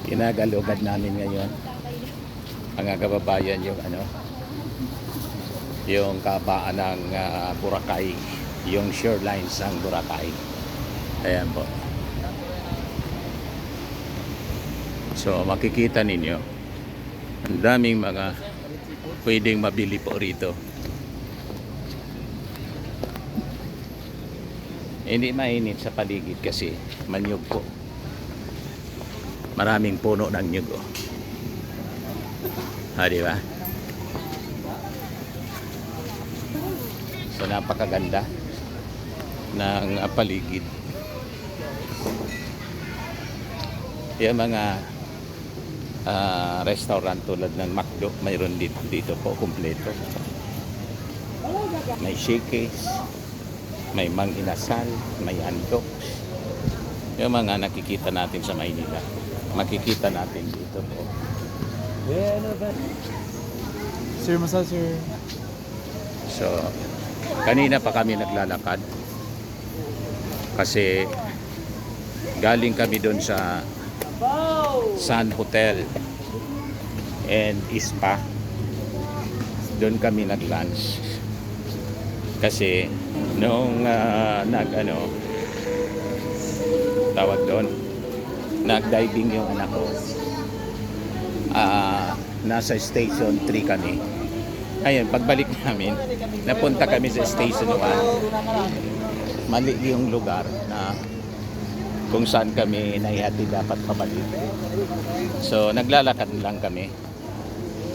Kinagalugad namin ngayon mga kababayan yung yung kabaan ng Boracay, yung shorelines ng Boracay. Ayan po. So makikita ninyo ang daming mga pwedeng mabili po rito. Hindi mainit sa paligid kasi manyog po. Maraming puno ng nyug. Di ba? So napakaganda ng paligid. Yung mga restaurant tulad ng McDo, mayroon dito po kumpleto. May Shakey's, may Mang Inasal, may Andoks. Yung mga nakikita natin sa Maynila, makikita natin dito po. Yeah, no bad. Sir, massage, sir. So, kanina pa kami naglalakad kasi galing kami doon sa Sun Hotel and Spa. Doon kami nag-lunch kasi noong tawag doon, nag-diving yung anak ko. Nasa station 3 kami. Ayun, pagbalik namin, napunta kami sa station 1. Mali yung lugar na kung saan kami naihati dapat pabalik. So naglalakad lang kami.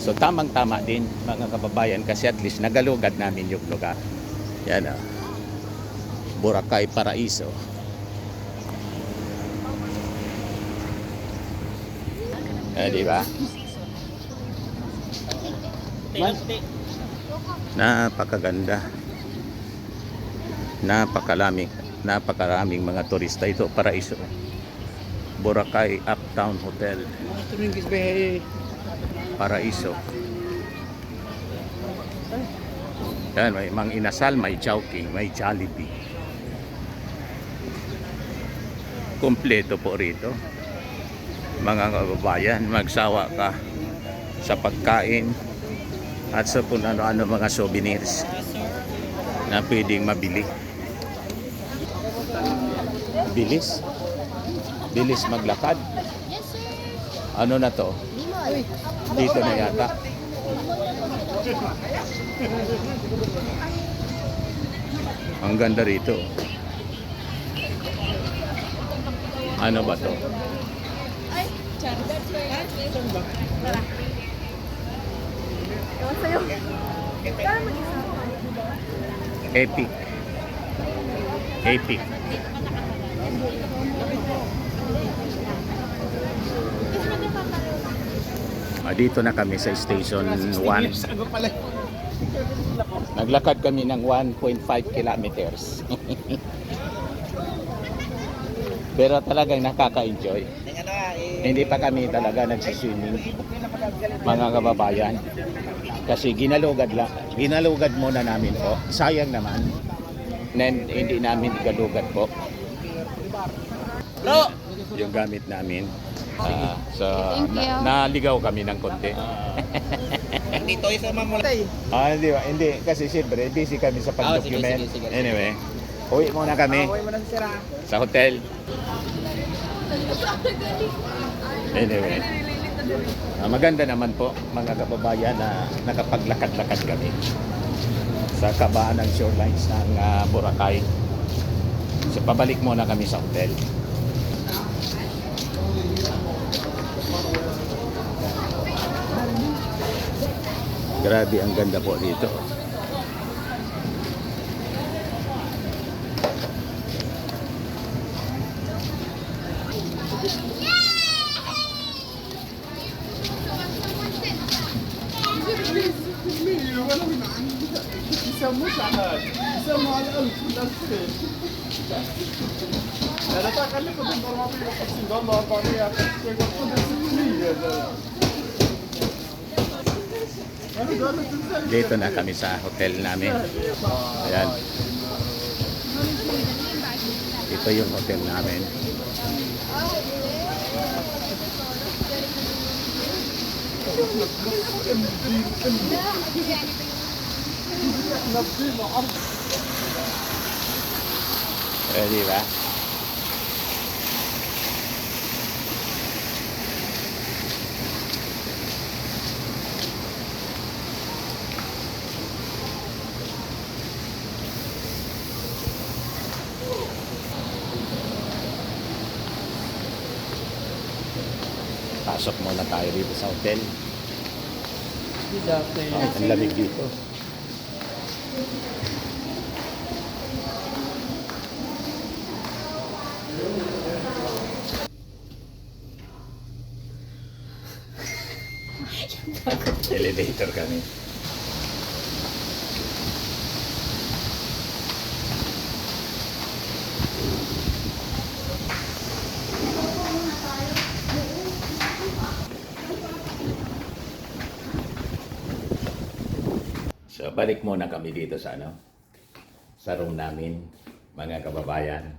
So tamang-tama din mga kababayan kasi at least nagalugad namin yung lugar. Yan Boracay Paraiso. Di ba? Napakaganda. Napakaraming mga turista. Ito, Paraiso. Boracay Uptown Hotel. Paraiso. Yan, may Mang Inasal, may Chowking, may Jollibee. Kompleto po rito. Mga kababayan, magsawa ka sa pagkain at sa kung ano-ano mga souvenirs na pwedeng mabili. Bilis maglakad. Ano na to? Dito na yata. Ang ganda rito. Ano ba to? Epic. Dito na kami sa station 1. Naglakad kami ng 1.5 kilometers. Pero talagang nakaka-enjoy. Hindi pa kami talaga nagsiswimming, mga kababayan. Kasi ginalugad muna namin po. Sayang naman na hindi namin galugad po yung gamit namin. So naligaw kami ng konti. Dito isa mamulay. Hindi kasi siyempre busy kami sa pag-document. Sige. Anyway, uwi muna kami sa hotel. Anyway, maganda naman po mga kababayan na nakapaglakad-lakad kami sa kabaan ng shorelines ng Boracay. So pabalik muna kami sa hotel. Grabe, ang ganda po dito. Dito na kami sa hotel namin. Ayan. Ito yung hotel namin. Di ba? Pasok muna tayo dito sa hotel. Good afternoon. Ang lamig dito. Elevator kami. So, balik muna kami dito sa sa room namin, mga kababayan.